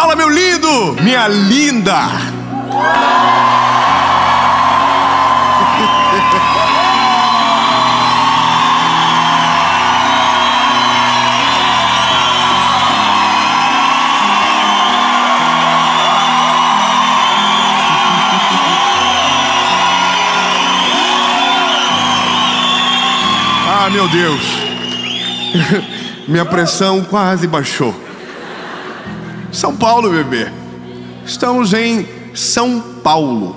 Fala, meu lindo, minha linda. Ah, meu Deus, minha pressão quase baixou. São Paulo, bebê. Estamos em São Paulo.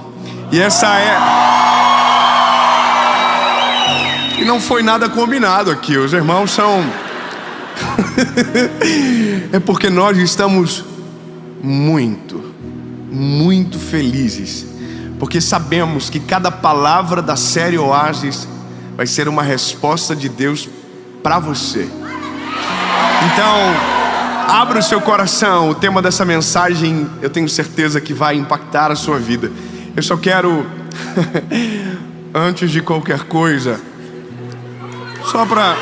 E essa é... E não foi nada combinado aqui. Os irmãos são... É porque nós estamos muito felizes. Porque sabemos que cada palavra da série Oásis vai ser uma resposta de Deus para você. Então, abra o seu coração. O tema dessa mensagem, eu tenho certeza que vai impactar a sua vida. Eu só quero, antes de qualquer coisa, só para...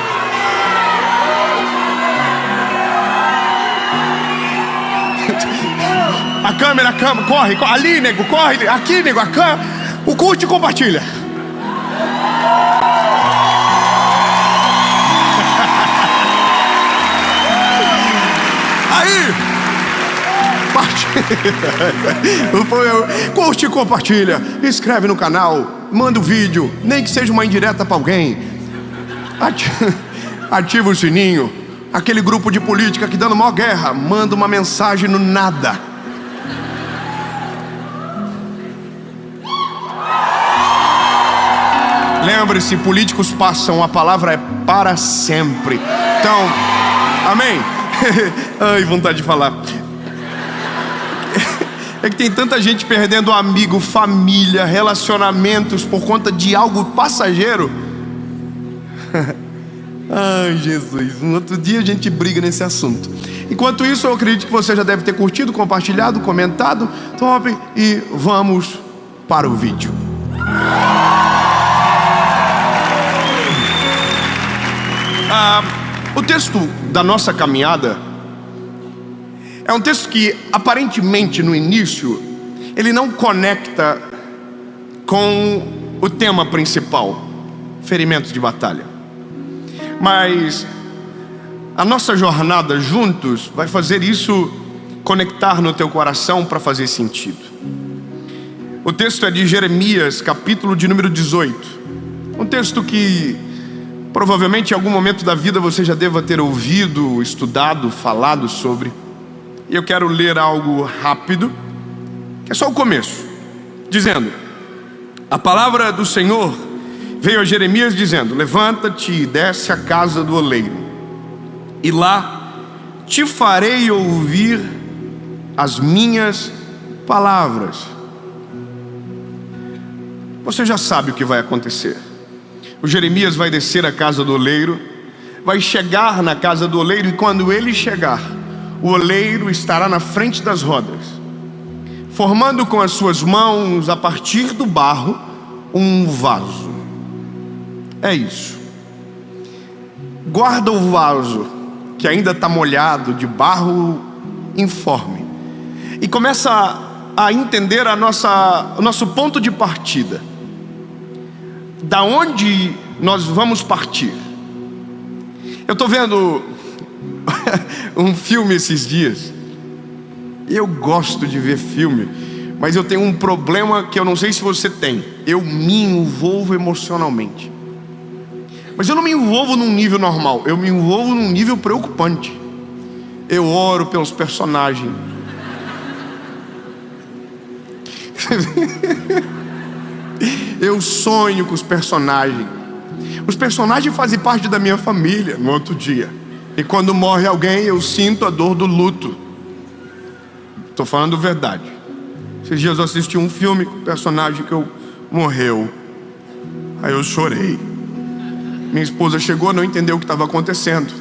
A câmera, corre, ali, nego, corre, aqui, nego, a câmera, o curte e compartilha. Aí, curte e compartilha, inscreve no canal, manda o vídeo, nem que seja uma indireta para alguém, ativa o sininho. Aquele grupo de política que dando maior guerra, manda uma mensagem no nada. Lembre-se, políticos passam, a palavra é para sempre. Então, amém? Ai, vontade de falar. É que tem tanta gente perdendo amigo, família, relacionamentos por conta de algo passageiro. Ai, Jesus, um outro dia a gente briga nesse assunto. Enquanto isso, eu acredito que você já deve ter curtido, compartilhado, comentado. Top, e vamos para o vídeo. O texto da nossa caminhada é um texto que aparentemente no início ele não conecta com o tema principal, ferimentos de batalha. Mas a nossa jornada juntos vai fazer isso conectar no teu coração para fazer sentido. O texto é de Jeremias, capítulo de número 18. Um texto que provavelmente em algum momento da vida você já deva ter ouvido, estudado, falado sobre. E eu quero ler algo rápido, que é só o começo, dizendo: a palavra do Senhor veio a Jeremias dizendo: levanta-te e desce à casa do oleiro, e lá te farei ouvir as minhas palavras. Você já sabe o que vai acontecer. O Jeremias vai descer à casa do oleiro, vai chegar na casa do oleiro, e quando ele chegar, o oleiro estará na frente das rodas, formando com as suas mãos, a partir do barro, um vaso. É isso. Guarda o vaso, que ainda está molhado, de barro informe, e começa a entender o nosso ponto de partida. Da onde nós vamos partir? Eu estou vendo um filme esses dias. Eu gosto de ver filme, mas eu tenho um problema que eu não sei se você tem. Eu me envolvo emocionalmente. Mas eu não me envolvo num nível normal, eu me envolvo num nível preocupante. Eu oro pelos personagens. Eu sonho com os personagens. Os personagens fazem parte da minha família no outro dia. E quando morre alguém, eu sinto a dor do luto. Estou falando verdade. Esses dias eu assisti um filme com o personagem que morreu. Aí eu chorei. Minha esposa chegou, não entendeu o que estava acontecendo.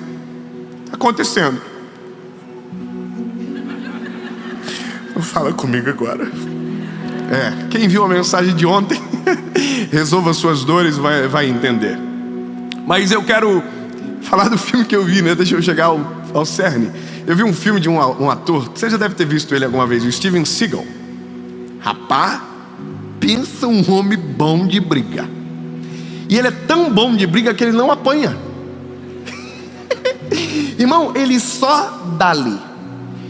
Está acontecendo. Não fala comigo agora. Quem viu a mensagem de ontem, resolva suas dores, vai entender. Mas eu quero falar do filme que eu vi, né? Deixa eu chegar ao cerne. Eu vi um filme de um ator, você já deve ter visto ele alguma vez, o Steven Seagal. Rapaz, pensa um homem bom de briga. E ele é tão bom de briga que ele não apanha. Irmão, ele só dá ali.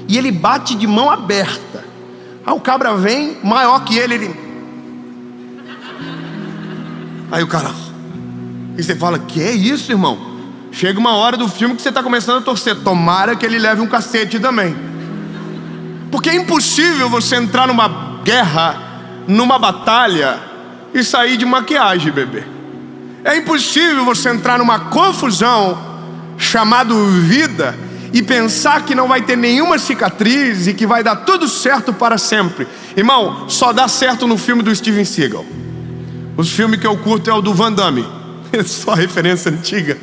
E ele bate de mão aberta. Aí o cabra vem, maior que ele... Aí o cara... E você fala, que é isso, irmão? Chega uma hora do filme que você está começando a torcer. Tomara que ele leve um cacete também. Porque é impossível você entrar numa guerra, numa batalha, e sair de maquiagem, bebê. É impossível você entrar numa confusão chamada vida e pensar que não vai ter nenhuma cicatriz e que vai dar tudo certo para sempre. Irmão, só dá certo no filme do Steven Seagal. Os filmes que eu curto é o do Van Damme. É só referência antiga.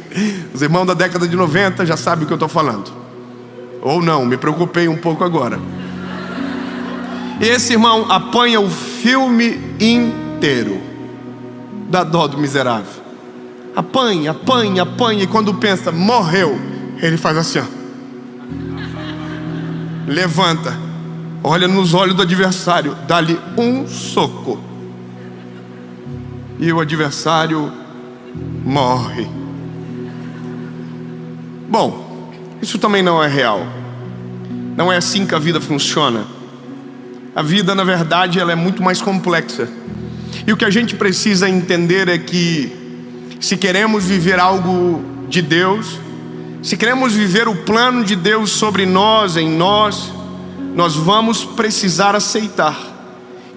Os irmãos da década de 90 já sabem o que eu estou falando. Ou não, me preocupei um pouco agora. Esse irmão apanha o filme inteiro. Dá dó do miserável. Apanha, apanha, apanha. E quando pensa, morreu, ele faz assim, ó. Levanta, olha nos olhos do adversário, dá-lhe um soco. E o adversário morre. Bom, isso também não é real. Não é assim que a vida funciona. A vida, na verdade, ela é muito mais complexa. E o que a gente precisa entender é que, se queremos viver algo de Deus, se queremos viver o plano de Deus sobre nós, em nós, nós vamos precisar aceitar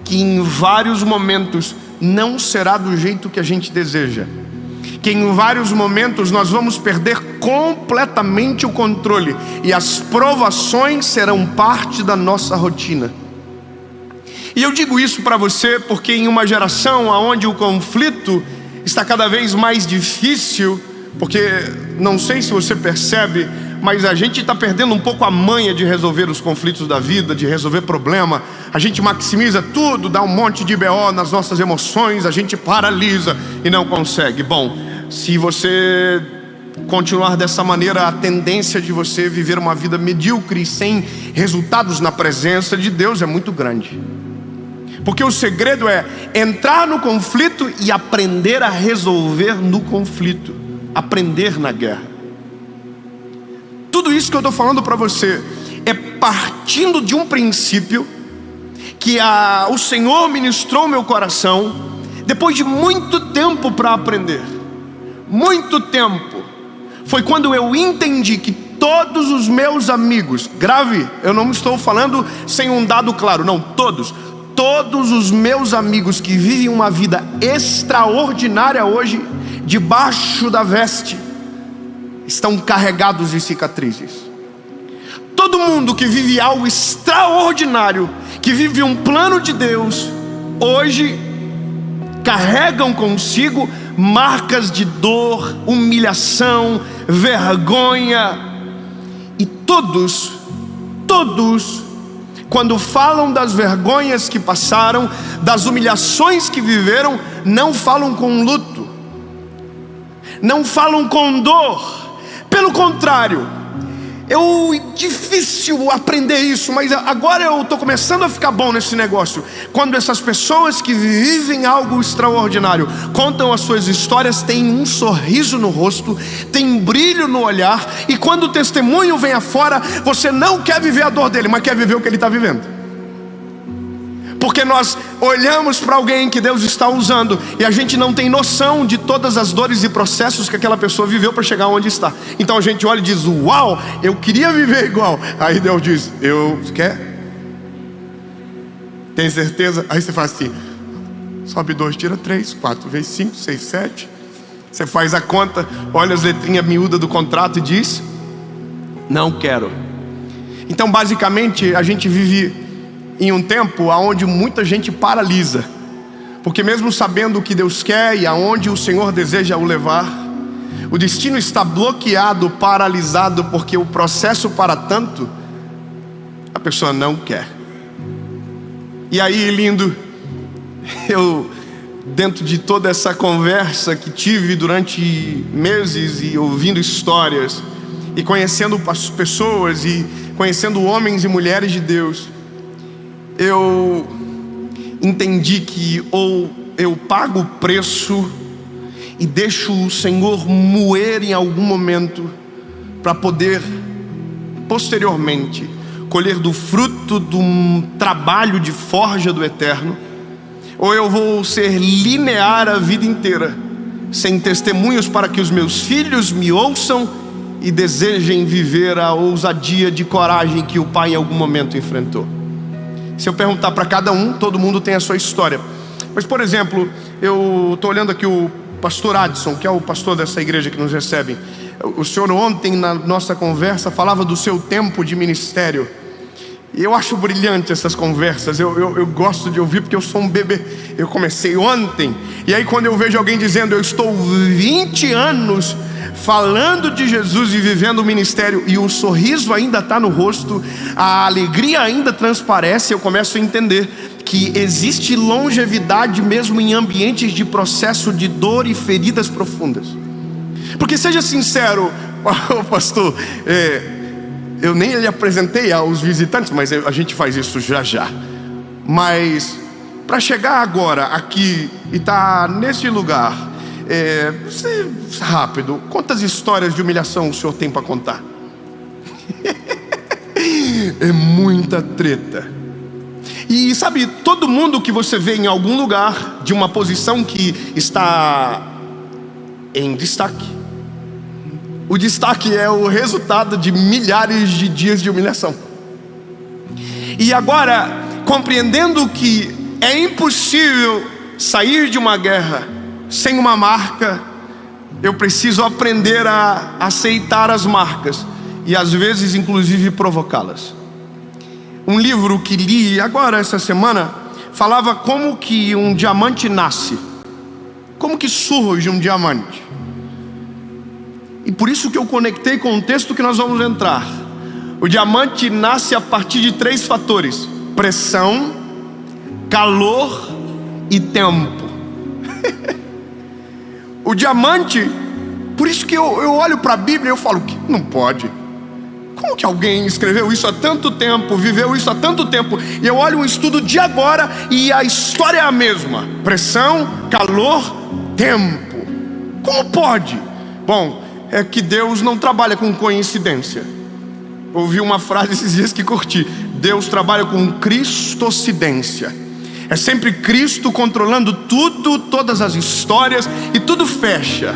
que em vários momentos não será do jeito que a gente deseja. Que em vários momentos nós vamos perder completamente o controle e as provações serão parte da nossa rotina. E eu digo isso para você porque em uma geração onde o conflito está cada vez mais difícil, porque não sei se você percebe, mas a gente está perdendo um pouco a manha de resolver os conflitos da vida, de resolver problema. A gente maximiza tudo, dá um monte de BO nas nossas emoções, a gente paralisa e não consegue. Bom, se você continuar dessa maneira, a tendência de você viver uma vida medíocre sem resultados na presença de Deus é muito grande. Porque o segredo é entrar no conflito e aprender a resolver no conflito, aprender na guerra. Tudo isso que eu estou falando para você é partindo de um princípio que o Senhor ministrou meu coração depois de muito tempo para aprender. Muito tempo. Foi quando eu entendi que todos os meus amigos, grave, eu não estou falando sem um dado claro, não, todos os meus amigos que vivem uma vida extraordinária hoje, debaixo da veste, estão carregados de cicatrizes. Todo mundo que vive algo extraordinário, que vive um plano de Deus, hoje carregam consigo marcas de dor, humilhação, vergonha. E todos, quando falam das vergonhas que passaram, das humilhações que viveram, não falam com luto, não falam com dor. Pelo contrário, é difícil aprender isso, mas agora eu estou começando a ficar bom nesse negócio. Quando essas pessoas que vivem algo extraordinário contam as suas histórias, tem um sorriso no rosto, tem brilho no olhar, e quando o testemunho vem afora, você não quer viver a dor dele, mas quer viver o que ele está vivendo. Porque nós olhamos para alguém que Deus está usando e a gente não tem noção de todas as dores e processos que aquela pessoa viveu para chegar onde está. Então a gente olha e diz, uau, eu queria viver igual. Aí Deus diz, quer? Tem certeza? Aí você faz assim, sobe 2, tira 3, 4 vezes 5, 6, 7. Você faz a conta, olha as letrinhas miúdas do contrato e diz, não quero. Então basicamente a gente vive em um tempo onde muita gente paralisa, porque mesmo sabendo o que Deus quer e aonde o Senhor deseja o levar, o destino está bloqueado, paralisado, porque o processo para tanto, a pessoa não quer. E aí, lindo, eu, dentro de toda essa conversa que tive durante meses e ouvindo histórias, e conhecendo as pessoas e conhecendo homens e mulheres de Deus, eu entendi que ou eu pago o preço e deixo o Senhor moer em algum momento para poder posteriormente colher do fruto de um trabalho de forja do eterno, ou eu vou ser linear a vida inteira, sem testemunhos para que os meus filhos me ouçam e desejem viver a ousadia de coragem que o pai em algum momento enfrentou. Se eu perguntar para cada um, todo mundo tem a sua história. Mas, por exemplo, eu estou olhando aqui o pastor Adson, que é o pastor dessa igreja que nos recebe. O senhor ontem, na nossa conversa, falava do seu tempo de ministério. E eu acho brilhante essas conversas, eu gosto de ouvir porque eu sou um bebê. Eu comecei ontem, e aí quando eu vejo alguém dizendo: eu estou 20 anos falando de Jesus e vivendo o ministério, e o sorriso ainda está no rosto, a alegria ainda transparece, eu começo a entender que existe longevidade mesmo em ambientes de processo de dor e feridas profundas. Porque seja sincero, pastor, eu nem lhe apresentei aos visitantes, mas a gente faz isso já já. Mas para chegar agora aqui e estar nesse lugar, rápido, quantas histórias de humilhação o senhor tem para contar? É muita treta. E sabe, todo mundo que você vê em algum lugar de uma posição que está em destaque, o destaque é o resultado de milhares de dias de humilhação. E agora, compreendendo que é impossível sair de uma guerra sem uma marca, eu preciso aprender a aceitar as marcas e às vezes inclusive provocá-las. Um livro que li agora essa semana falava como que um diamante nasce, como que surge um diamante. E por isso que eu conectei com o texto que nós vamos entrar. O diamante nasce a partir de 3 fatores: pressão, calor e tempo. O diamante, por isso que eu olho para a Bíblia e eu falo que não pode. Como que alguém escreveu isso há tanto tempo, viveu isso há tanto tempo? E eu olho um estudo de agora e a história é a mesma: pressão, calor, tempo. Como pode? Bom, é que Deus não trabalha com coincidência. Ouvi uma frase esses dias que curti: Deus trabalha com cristocidência. É sempre Cristo controlando tudo, todas as histórias, e tudo fecha.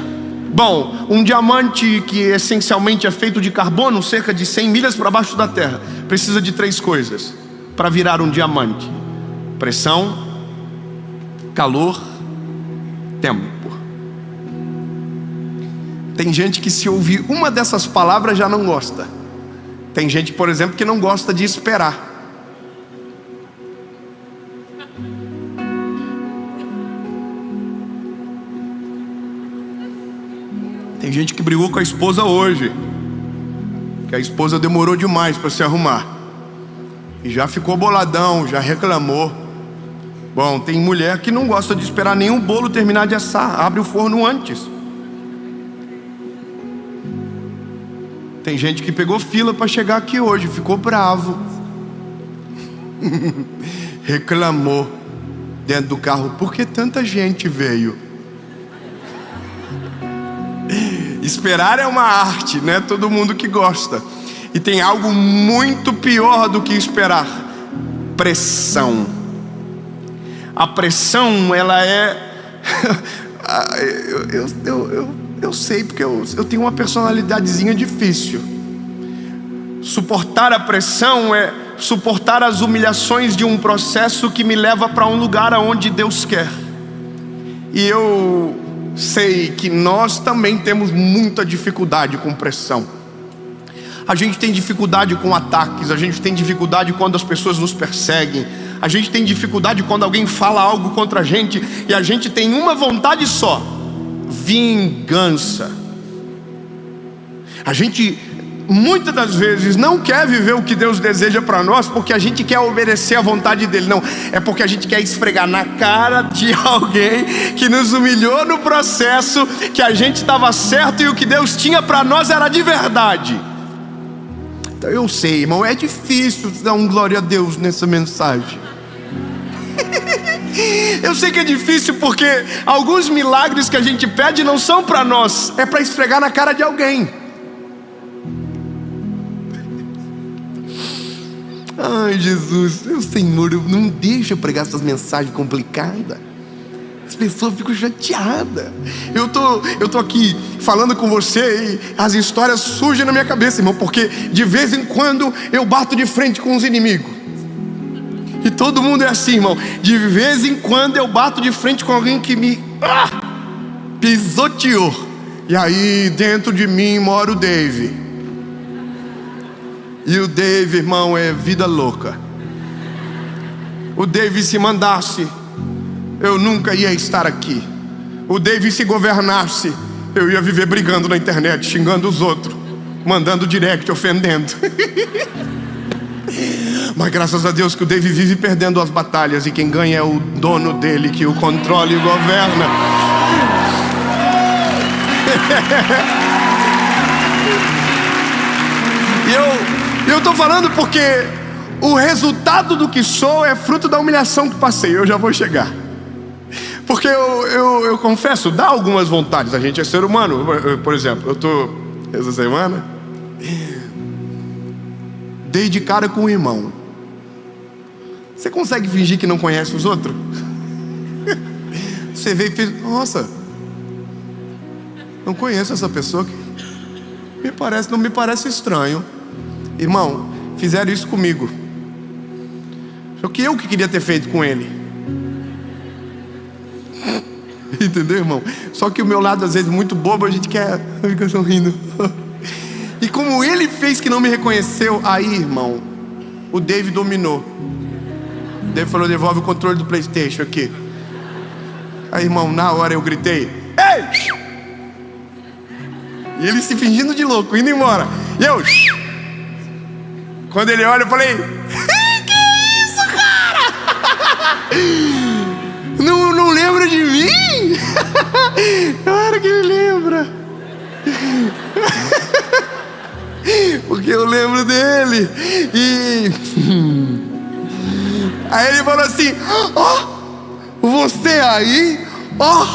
Bom, um diamante que essencialmente é feito de carbono, cerca de 100 milhas para baixo da terra, precisa de 3 coisas para virar um diamante: pressão, calor, tempo. Tem gente que, se ouvir uma dessas palavras, já não gosta. Tem gente, por exemplo, que não gosta de esperar. Tem gente que brigou com a esposa hoje, que a esposa demorou demais para se arrumar, e já ficou boladão, já reclamou. Bom, tem mulher que não gosta de esperar nem o bolo terminar de assar, abre o forno antes. Tem gente que pegou fila para chegar aqui hoje, ficou bravo, reclamou dentro do carro: por que tanta gente veio? Esperar é uma arte, não é todo mundo que gosta. E tem algo muito pior do que esperar: pressão. A pressão, ela é eu sei, porque eu tenho uma personalidadezinha difícil. Suportar a pressão é suportar as humilhações de um processo que me leva para um lugar aonde Deus quer. E eu sei que nós também temos muita dificuldade com pressão. A gente tem dificuldade com ataques, a gente tem dificuldade quando as pessoas nos perseguem, a gente tem dificuldade quando alguém fala algo contra a gente, e a gente tem uma vontade só: vingança. A gente muitas das vezes não quer viver o que Deus deseja para nós porque a gente quer obedecer à vontade dele. Não, é porque a gente quer esfregar na cara de alguém que nos humilhou no processo, que a gente estava certo e o que Deus tinha para nós era de verdade. Eu sei, irmão, é difícil dar um glória a Deus nessa mensagem. Eu sei que é difícil porque alguns milagres que a gente pede não são para nós, é para esfregar na cara de alguém. Ai, Jesus, meu Senhor, não deixa eu pregar essas mensagens complicadas. As pessoas ficam chateadas. Eu tô aqui falando com você e as histórias surgem na minha cabeça, irmão, porque de vez em quando eu bato de frente com os inimigos. E todo mundo é assim, irmão. De vez em quando eu bato de frente com alguém que me pisoteou. E aí dentro de mim mora o Dave. E o Dave, irmão, é vida louca. O Dave, se mandasse, eu nunca ia estar aqui. O Dave, se governasse, eu ia viver brigando na internet, xingando os outros, mandando direct, ofendendo. Mas graças a Deus que o Dave vive perdendo as batalhas, e quem ganha é o dono dele, que o controla e governa. E eu tô falando porque o resultado do que sou é fruto da humilhação que passei. Eu já vou chegar. Porque eu confesso, dá algumas vontades. A gente é ser humano. Por exemplo, eu tô essa semana dei de cara com um irmão. Você consegue fingir que não conhece os outros? Você veio e fez: nossa, não conheço essa pessoa que não me parece estranho. Irmão, fizeram isso comigo. Só que eu que queria ter feito com ele. Entendeu, irmão? Só que o meu lado às vezes muito bobo, a gente quer ficar sorrindo. E como ele fez que não me reconheceu, aí, irmão, o Dave dominou. O Dave falou: devolve o controle do PlayStation aqui. Aí, irmão, na hora eu gritei: ei! E ele se fingindo de louco, indo embora. E eu... Quando ele olha, eu falei: que isso, cara? Não lembra de mim? Claro que ele lembra. Porque eu lembro dele. E aí ele falou assim: ó, você aí? Ó.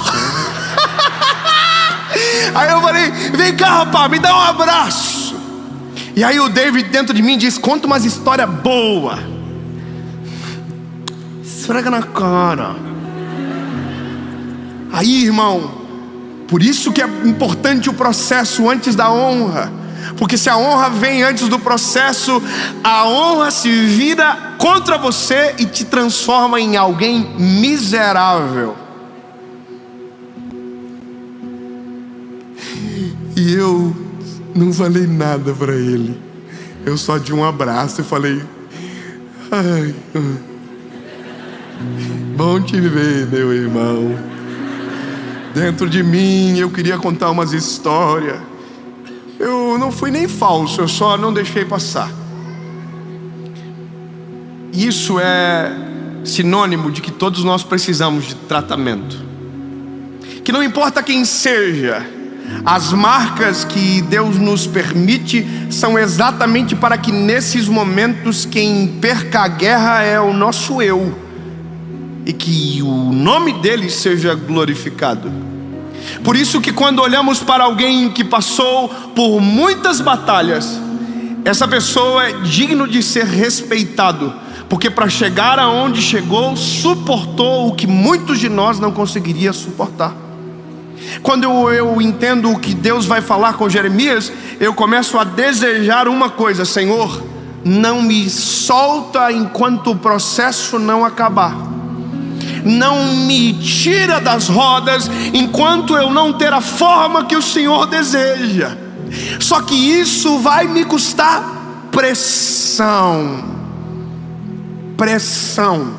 Aí eu falei: vem cá, rapaz, me dá um abraço. E aí o David dentro de mim diz: conta umas histórias boas. Esfrega na cara. Aí, irmão, por isso que é importante o processo antes da honra. Porque se a honra vem antes do processo, a honra se vira contra você e te transforma em alguém miserável. E eu não falei nada para ele. Eu só dei um abraço e falei: ai, bom te ver, meu irmão. Dentro de mim eu queria contar umas histórias. Eu não fui nem falso, eu só não deixei passar. Isso é sinônimo de que todos nós precisamos de tratamento. Que não importa quem seja, as marcas que Deus nos permite são exatamente para que nesses momentos quem perca a guerra é o nosso eu, e que o nome dele seja glorificado. Por isso que quando olhamos para alguém que passou por muitas batalhas, essa pessoa é digno de ser respeitado, porque para chegar aonde chegou, suportou o que muitos de nós não conseguiriam suportar. Quando eu entendo o que Deus vai falar com Jeremias, eu começo a desejar uma coisa: Senhor, não me solta enquanto o processo não acabar. Não me tira das rodas enquanto eu não ter a forma que o Senhor deseja. Só que isso vai me custar pressão. Pressão.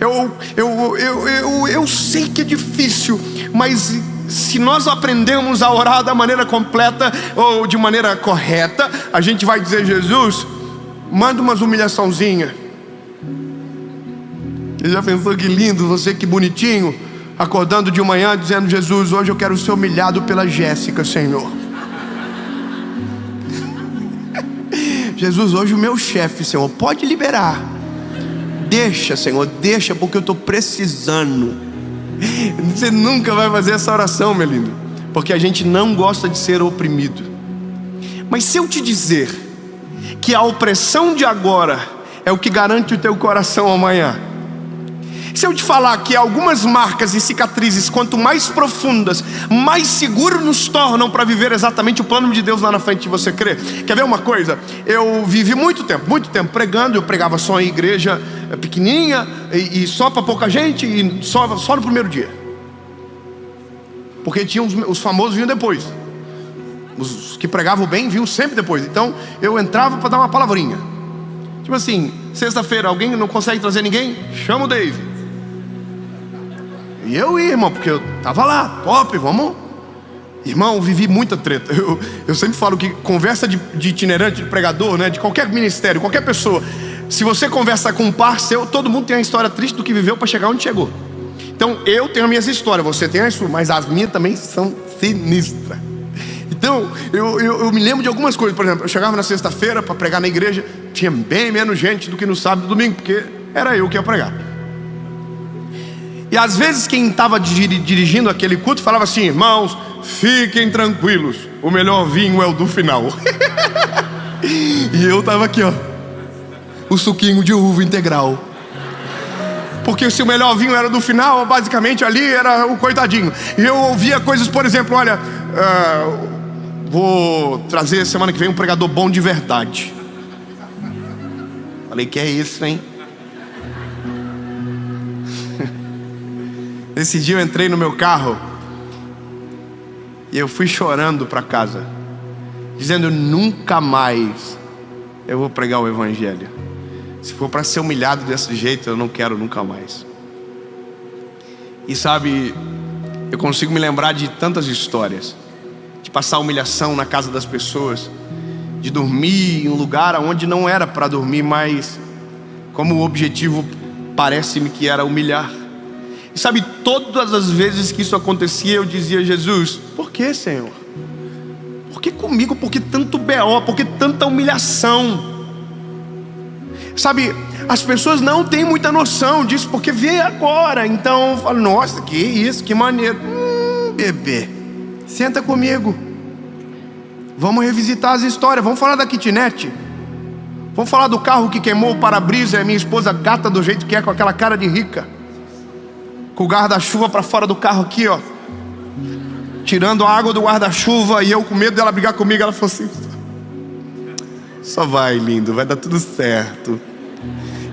Eu sei que é difícil, mas se nós aprendemos a orar da maneira completa ou de maneira correta, a gente vai dizer: Jesus, manda umas humilhaçãozinhas. Você já pensou que lindo, você que bonitinho, acordando de manhã dizendo: Jesus, hoje eu quero ser humilhado pela Jéssica, Senhor. Jesus, hoje o meu chefe, Senhor, pode liberar. Deixa, Senhor, deixa, porque eu estou precisando. Você nunca vai fazer essa oração, meu lindo, porque a gente não gosta de ser oprimido. Mas se eu te dizer que a opressão de agora é o que garante o teu coração amanhã, se eu te falar que algumas marcas e cicatrizes, quanto mais profundas, mais seguros nos tornam para viver exatamente o plano de Deus lá na frente de você crer. Quer ver uma coisa? Eu vivi muito tempo pregando. Eu pregava só em igreja pequenininha e só para pouca gente, e só no primeiro dia, porque tinha os famosos vinham depois. Os que pregavam bem vinham sempre depois. Então eu entrava para dar uma palavrinha, tipo assim, sexta-feira, alguém não consegue trazer ninguém? Chama o Dave. E eu ia, irmão, porque eu tava lá, top, vamos. Irmão, vivi muita treta. Eu sempre falo que conversa de itinerante, de pregador, né, de qualquer ministério, qualquer pessoa, se você conversa com um par seu, todo mundo tem uma história triste do que viveu para chegar onde chegou. Então eu tenho as minhas histórias, você tem as suas, mas as minhas também são sinistras. Então eu me lembro de algumas coisas. Por exemplo, eu chegava na sexta-feira para pregar na igreja, tinha bem menos gente do que no sábado e domingo, porque era eu que ia pregar. E às vezes quem estava dirigindo aquele culto falava assim: irmãos, fiquem tranquilos, o melhor vinho é o do final. E eu estava aqui, ó, o suquinho de uva integral, porque se o melhor vinho era do final, basicamente ali era o coitadinho. E eu ouvia coisas, por exemplo, olha, vou trazer semana que vem um pregador bom de verdade. Falei, que é isso, hein? Esse dia eu entrei no meu carro e eu fui chorando para casa, dizendo: nunca mais eu vou pregar o evangelho. Se for para ser humilhado desse jeito, eu não quero nunca mais. E sabe, eu consigo me lembrar de tantas histórias, de passar humilhação na casa das pessoas, de dormir em um lugar onde não era para dormir, mas como o objetivo parece-me que era humilhar. E sabe, todas as vezes que isso acontecia, eu dizia: Jesus, por que, Senhor? Por que comigo? Por que tanto BO? Por que tanta humilhação? Sabe, as pessoas não têm muita noção disso, porque vê agora. Então eu falo: nossa, que isso, que maneiro. Bebê, senta comigo, vamos revisitar as histórias. Vamos falar da kitnet. Vamos falar do carro que queimou o para-brisa e a minha esposa gata do jeito que é, com aquela cara de rica, com o guarda-chuva para fora do carro aqui, ó, tirando a água do guarda-chuva, e eu com medo dela brigar comigo. Ela falou assim: só vai, lindo, vai dar tudo certo.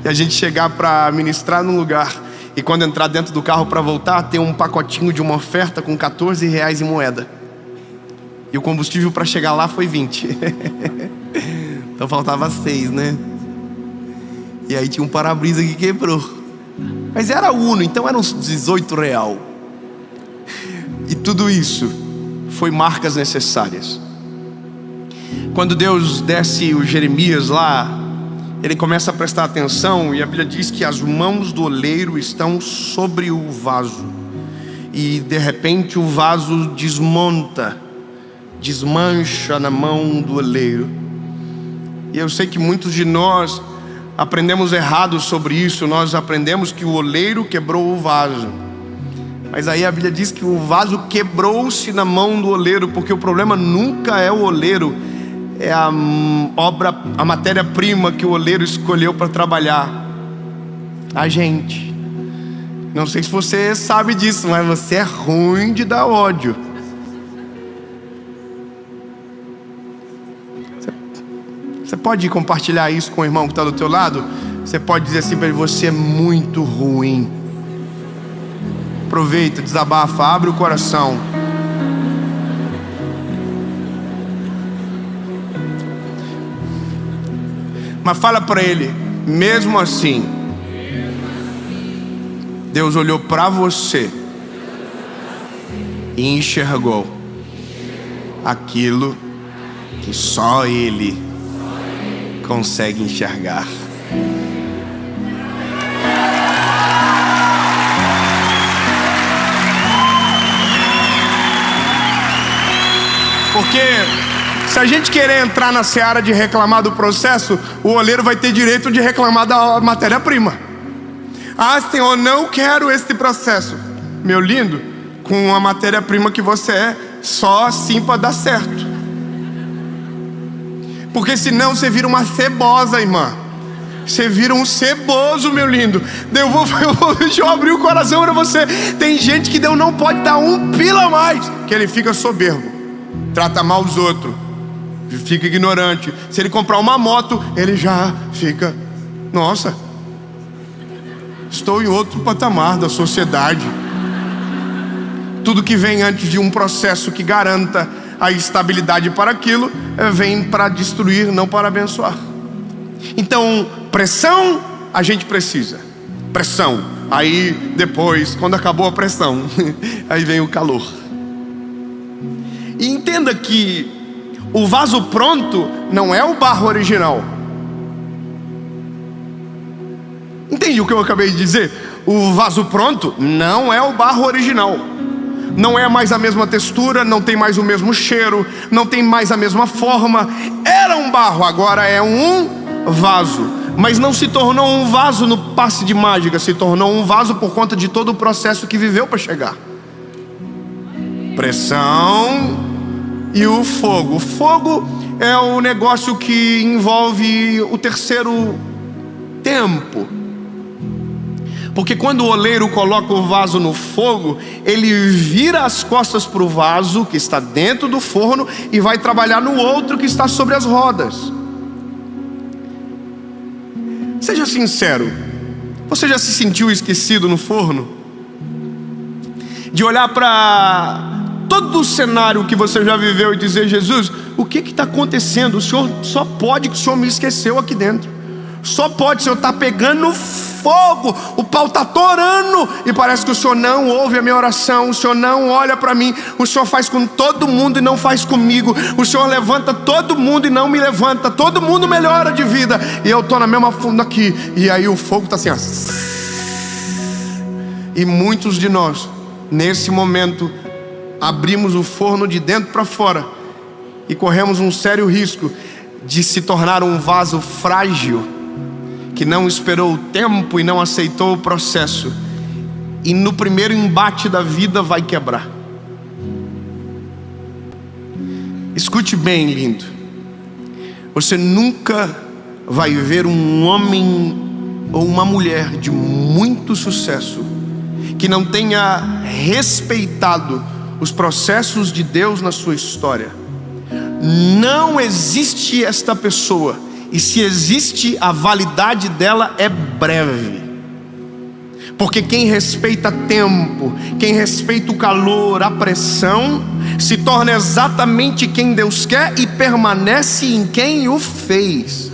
E a gente chegar para ministrar num lugar, e quando entrar dentro do carro para voltar, tem um pacotinho de uma oferta com R$14 em moeda, e o combustível para chegar lá foi 20. Então faltava 6, né? E aí tinha um para-brisa que quebrou, mas era Uno, então era uns R$18. E tudo isso foi marcas necessárias. Quando Deus desce o Jeremias lá, ele começa a prestar atenção, e a Bíblia diz que as mãos do oleiro estão sobre o vaso, e de repente o vaso desmonta, desmancha na mão do oleiro. E eu sei que muitos de nós aprendemos errado sobre isso. Nós aprendemos que o oleiro quebrou o vaso, mas aí a Bíblia diz que o vaso quebrou-se na mão do oleiro, porque o problema nunca é o oleiro, é a matéria-prima que o oleiro escolheu para trabalhar. A gente, não sei se você sabe disso, mas você é ruim de dar ódio. Você pode compartilhar isso com o irmão que está do teu lado? Você pode dizer assim para ele: você é muito ruim. Aproveita, desabafa, abre o coração. Mas fala para ele: mesmo assim, Deus olhou para você e enxergou aquilo que só Ele consegue enxergar. Porque Se a gente querer entrar na seara de reclamar do processo, o oleiro vai ter direito de reclamar da matéria-prima. Ah, Senhor, não quero esse processo. Meu lindo, com a matéria-prima que você é, só assim para dar certo. Porque senão você vira uma cebosa, irmã. Você vira um ceboso, meu lindo. Deixa eu abrir o coração para você. Tem gente que Deus não pode dar um pila a mais, que ele fica soberbo, trata mal os outros, fica ignorante. Se ele comprar uma moto, ele já fica: nossa, estou em outro patamar da sociedade. Tudo que vem antes de um processo que garanta a estabilidade para aquilo, vem para destruir, não para abençoar. Então, pressão a gente precisa. Pressão. Aí depois, quando acabou a pressão, aí vem o calor. E entenda que o vaso pronto não é o barro original. Entende o que eu acabei de dizer? O vaso pronto não é o barro original. Não é mais a mesma textura, não tem mais o mesmo cheiro, não tem mais a mesma forma. Era um barro, agora é um vaso. Mas não se tornou um vaso no passe de mágica, se tornou um vaso por conta de todo o processo que viveu para chegar. Pressão e o fogo. O fogo é o negócio que envolve o terceiro tempo. Porque quando o oleiro coloca o vaso no fogo, ele vira as costas para o vaso que está dentro do forno e vai trabalhar no outro que está sobre as rodas. Seja sincero, você já se sentiu esquecido no forno? De olhar para todo o cenário que você já viveu e dizer: Jesus, o que está acontecendo? O Senhor só pode que o Senhor me esqueceu aqui dentro. Só pode, o Senhor está pegando fogo, o pau está torando, e parece que o Senhor não ouve a minha oração, o Senhor não olha para mim, o Senhor faz com todo mundo e não faz comigo, o Senhor levanta todo mundo e não me levanta, todo mundo melhora de vida, e eu estou na mesma funda aqui, e aí o fogo está assim, ó. E muitos de nós, nesse momento, abrimos o forno de dentro para fora, e corremos um sério risco de se tornar um vaso frágil, que não esperou o tempo e não aceitou o processo, e no primeiro embate da vida vai quebrar. Escute bem, lindo. Você nunca vai ver um homem ou uma mulher de muito sucesso que não tenha respeitado os processos de Deus na sua história. Não existe esta pessoa. E se existe, a validade dela é breve. Porque quem respeita tempo, quem respeita o calor, a pressão, se torna exatamente quem Deus quer e permanece em quem o fez.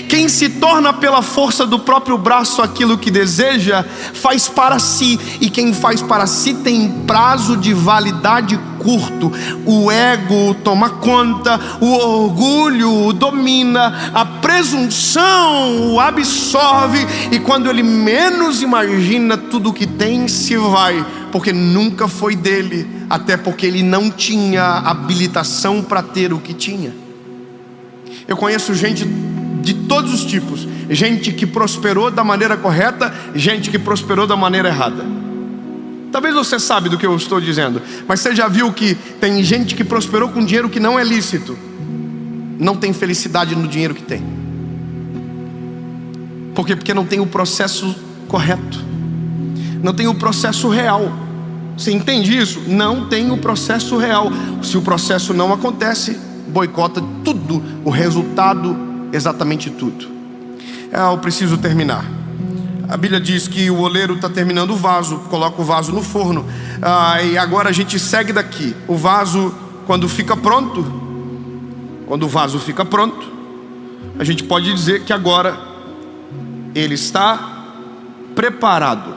Quem se torna pela força do próprio braço aquilo que deseja, faz para si. E quem faz para si tem prazo de validade curto. O ego toma conta, o orgulho o domina, a presunção o absorve, e quando ele menos imagina, tudo que tem se vai, porque nunca foi dele, até porque ele não tinha habilitação para ter o que tinha. Eu conheço gente de todos os tipos, gente que prosperou da maneira correta, gente que prosperou da maneira errada. Talvez você sabe do que eu estou dizendo, mas você já viu que tem gente que prosperou com dinheiro que não é lícito, não tem felicidade no dinheiro que tem. Por quê? Porque não tem o processo correto, não tem o processo real. Você entende isso? Não tem o processo real. Se o processo não acontece, boicota tudo, o resultado, exatamente tudo. Eu preciso terminar. A Bíblia diz que o oleiro está terminando o vaso, coloca o vaso no forno, e agora a gente segue daqui. O vaso, quando fica pronto, quando o vaso fica pronto, a gente pode dizer que agora ele está preparado.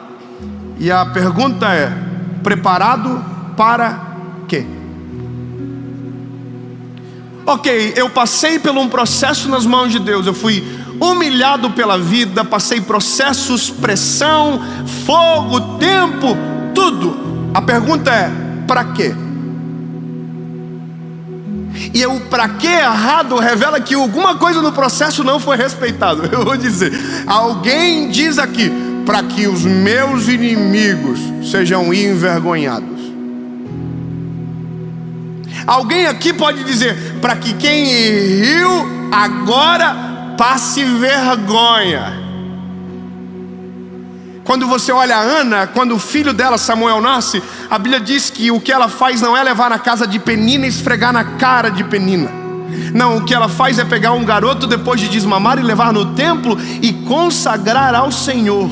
E a pergunta é: preparado para quê? Ok, eu passei por um processo nas mãos de Deus, eu fui humilhado pela vida, passei processos, pressão, fogo, tempo, tudo. A pergunta é: para quê? E o para que errado revela que alguma coisa no processo não foi respeitado. Eu vou dizer, alguém diz aqui: para que os meus inimigos sejam envergonhados. Alguém aqui pode dizer: para que quem riu agora passe vergonha. Quando você olha a Ana, quando o filho dela, Samuel, nasce, a Bíblia diz que o que ela faz não é levar na casa de Penina e esfregar na cara de Penina. Não, o que ela faz é pegar um garoto depois de desmamar e levar no templo e consagrar ao Senhor.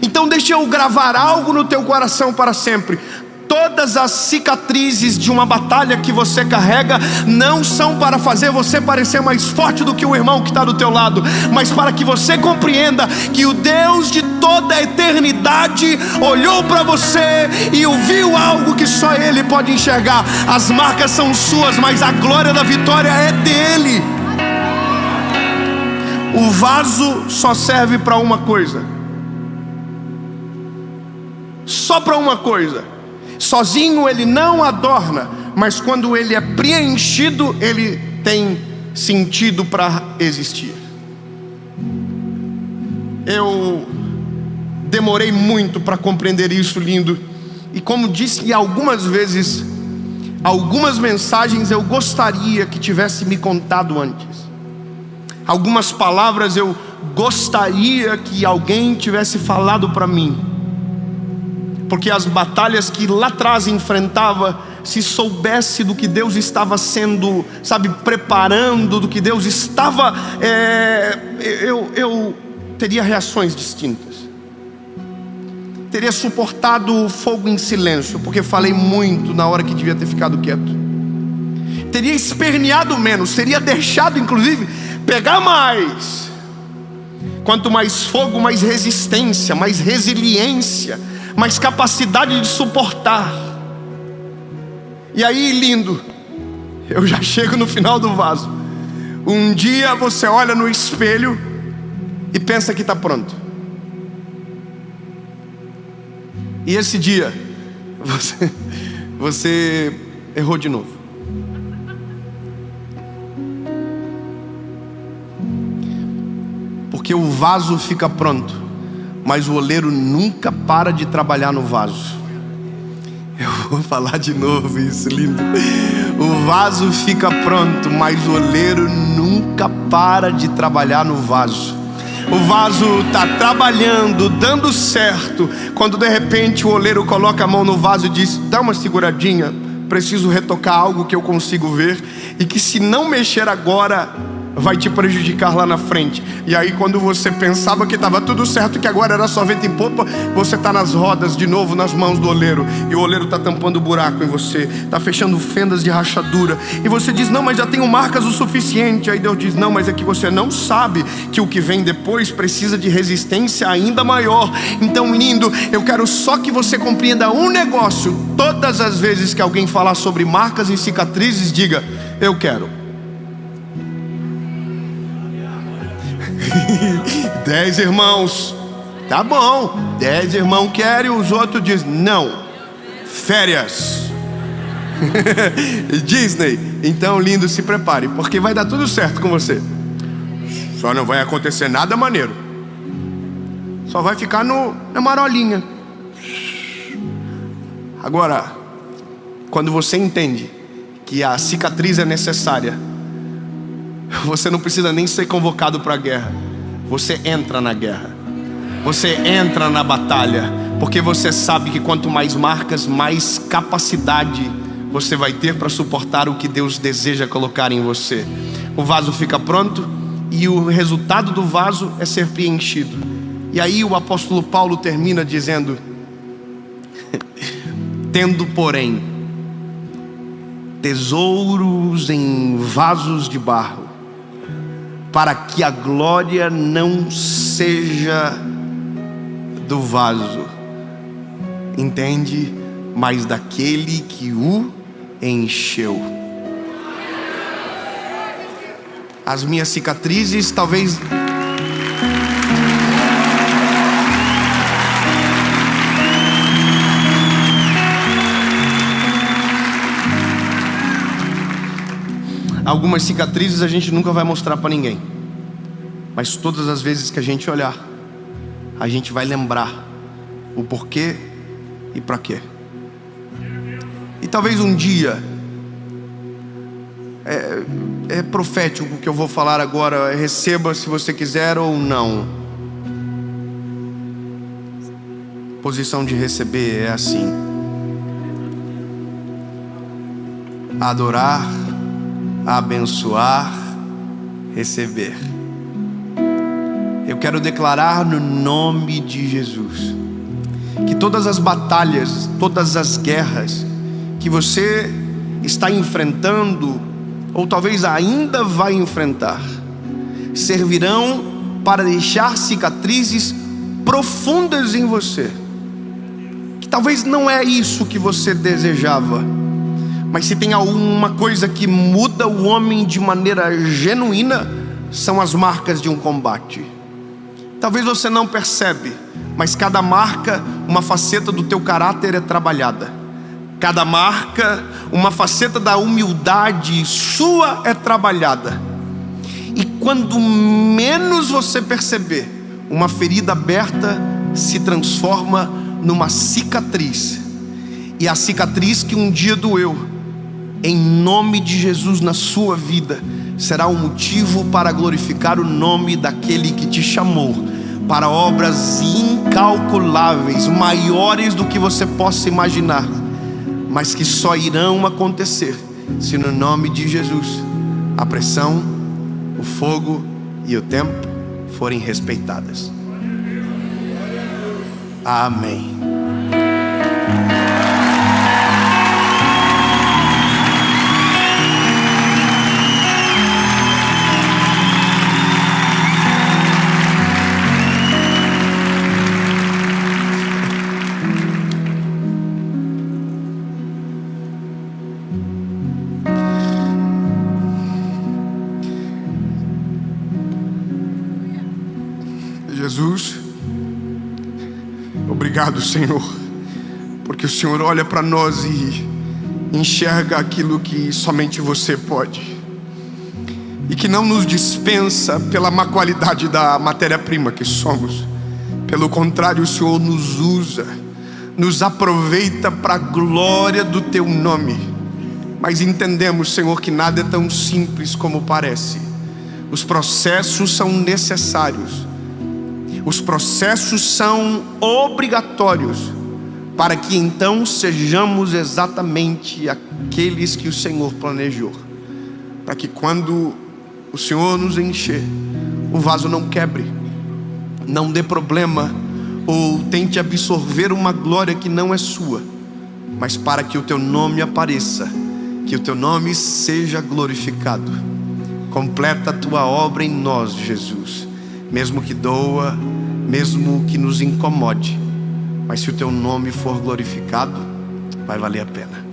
Então deixa eu gravar algo no teu coração para sempre. Todas as cicatrizes de uma batalha que você carrega não são para fazer você parecer mais forte do que o irmão que está do teu lado, mas para que você compreenda que o Deus de toda a eternidade olhou para você e ouviu algo que só Ele pode enxergar. As marcas são suas, mas a glória da vitória é dele. O vaso só serve para uma coisa, só para uma coisa. Sozinho ele não adorna, mas quando ele é preenchido, ele tem sentido para existir. Eu demorei muito para compreender isso, lindo. E como disse algumas vezes, algumas mensagens eu gostaria que tivesse me contado antes. Algumas palavras eu gostaria que alguém tivesse falado para mim. Porque as batalhas que lá atrás enfrentava, se soubesse do que Deus estava sendo, preparando, do que Deus estava, eu teria reações distintas. Teria suportado o fogo em silêncio, porque falei muito na hora que devia ter ficado quieto. Teria esperneado menos, teria deixado inclusive pegar mais. Quanto mais fogo, mais resistência, mais resiliência, mais capacidade de suportar. E aí, lindo, eu já chego no final do vaso. Um dia você olha no espelho e pensa que está pronto. E esse dia você errou de novo. Porque o vaso fica pronto, mas o oleiro nunca para de trabalhar no vaso. Eu vou falar de novo isso, lindo. O vaso fica pronto, mas o oleiro nunca para de trabalhar no vaso. O vaso está trabalhando, dando certo, quando de repente o oleiro coloca a mão no vaso e diz: dá uma seguradinha, preciso retocar algo que eu consigo ver, e que se não mexer agora, vai te prejudicar lá na frente. E aí quando você pensava que estava tudo certo, que agora era só vento em popa, você está nas rodas de novo, nas mãos do oleiro. E o oleiro está tampando buraco em você, está fechando fendas de rachadura. E você diz: não, mas já tenho marcas o suficiente. Aí Deus diz: não, mas é que você não sabe que o que vem depois precisa de resistência ainda maior. Então, lindo, eu quero só que você compreenda um negócio. Todas as vezes que alguém falar sobre marcas e cicatrizes, diga: eu quero. 10 irmãos, tá bom, 10 irmãos querem, os outros dizem: não, férias. Disney. Então, lindo, se prepare, porque vai dar tudo certo com você. Só não vai acontecer nada maneiro, só vai ficar na marolinha. Agora, quando você entende que a cicatriz é necessária, você não precisa nem ser convocado para a guerra. Você entra na guerra, você entra na batalha, porque você sabe que quanto mais marcas, mais capacidade você vai ter para suportar o que Deus deseja colocar em você. O vaso fica pronto e o resultado do vaso é ser preenchido. E aí o apóstolo Paulo termina dizendo: tendo porém tesouros em vasos de barro, para que a glória não seja do vaso, entende? Mas daquele que o encheu. As minhas cicatrizes talvez Algumas cicatrizes a gente nunca vai mostrar para ninguém, mas todas as vezes que a gente olhar, a gente vai lembrar o porquê e para quê. E talvez um dia, é profético o que eu vou falar agora, receba se você quiser ou não. Posição de receber é assim: adorar, abençoar, receber. Eu quero declarar no nome de Jesus que todas as batalhas, todas as guerras que você está enfrentando, ou talvez ainda vai enfrentar, servirão para deixar cicatrizes profundas em você. Que talvez não é isso que você desejava, mas se tem alguma coisa que muda o homem de maneira genuína, são as marcas de um combate. Talvez você não percebe, mas cada marca, uma faceta do teu caráter é trabalhada. Cada marca, uma faceta da humildade sua é trabalhada. E quando menos você perceber, uma ferida aberta se transforma numa cicatriz. E a cicatriz que um dia doeu, em nome de Jesus na sua vida, será um motivo para glorificar o nome daquele que te chamou para obras incalculáveis, maiores do que você possa imaginar, mas que só irão acontecer se no nome de Jesus a pressão, o fogo e o tempo forem respeitadas. Amém. Jesus, obrigado, Senhor, porque o Senhor olha para nós e enxerga aquilo que somente você pode, e que não nos dispensa pela má qualidade da matéria-prima que somos. Pelo contrário, o Senhor nos usa, nos aproveita para a glória do teu nome. Mas entendemos, Senhor, que nada é tão simples como parece. Os processos são necessários. Os processos são obrigatórios para que então sejamos exatamente aqueles que o Senhor planejou. Para que quando o Senhor nos encher, o vaso não quebre, não dê problema ou tente absorver uma glória que não é sua, mas para que o teu nome apareça, que o teu nome seja glorificado. Completa a tua obra em nós, Jesus, mesmo que doa, mesmo que nos incomode, mas se o teu nome for glorificado, vai valer a pena.